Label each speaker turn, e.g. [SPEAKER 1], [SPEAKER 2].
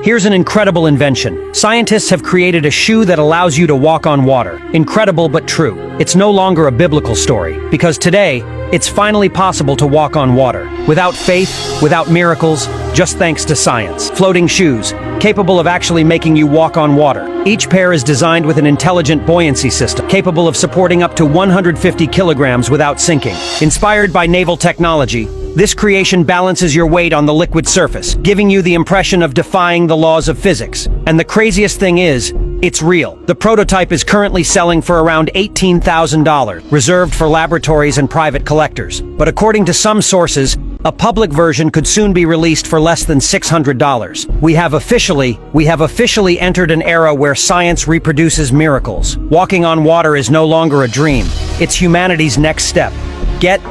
[SPEAKER 1] Here's an incredible invention. Scientists have created a shoe that allows you to walk on water. Incredible but true. It's no longer a biblical story, because today, it's finally possible to walk on water. Without faith, without miracles, just thanks to science. Floating shoes, capable of actually making you walk on water. Each pair is designed with an intelligent buoyancy system, capable of supporting up to 150 kilograms without sinking. Inspired by naval technology, this creation balances your weight on the liquid surface, giving you the impression of defying the laws of physics. And the craziest thing is, it's real. The prototype is currently selling for around $18,000, reserved for laboratories and private collectors. But according to some sources, a public version could soon be released for less than $600. We have officially entered an era where science reproduces miracles. Walking on water is no longer a dream. It's humanity's next step. Get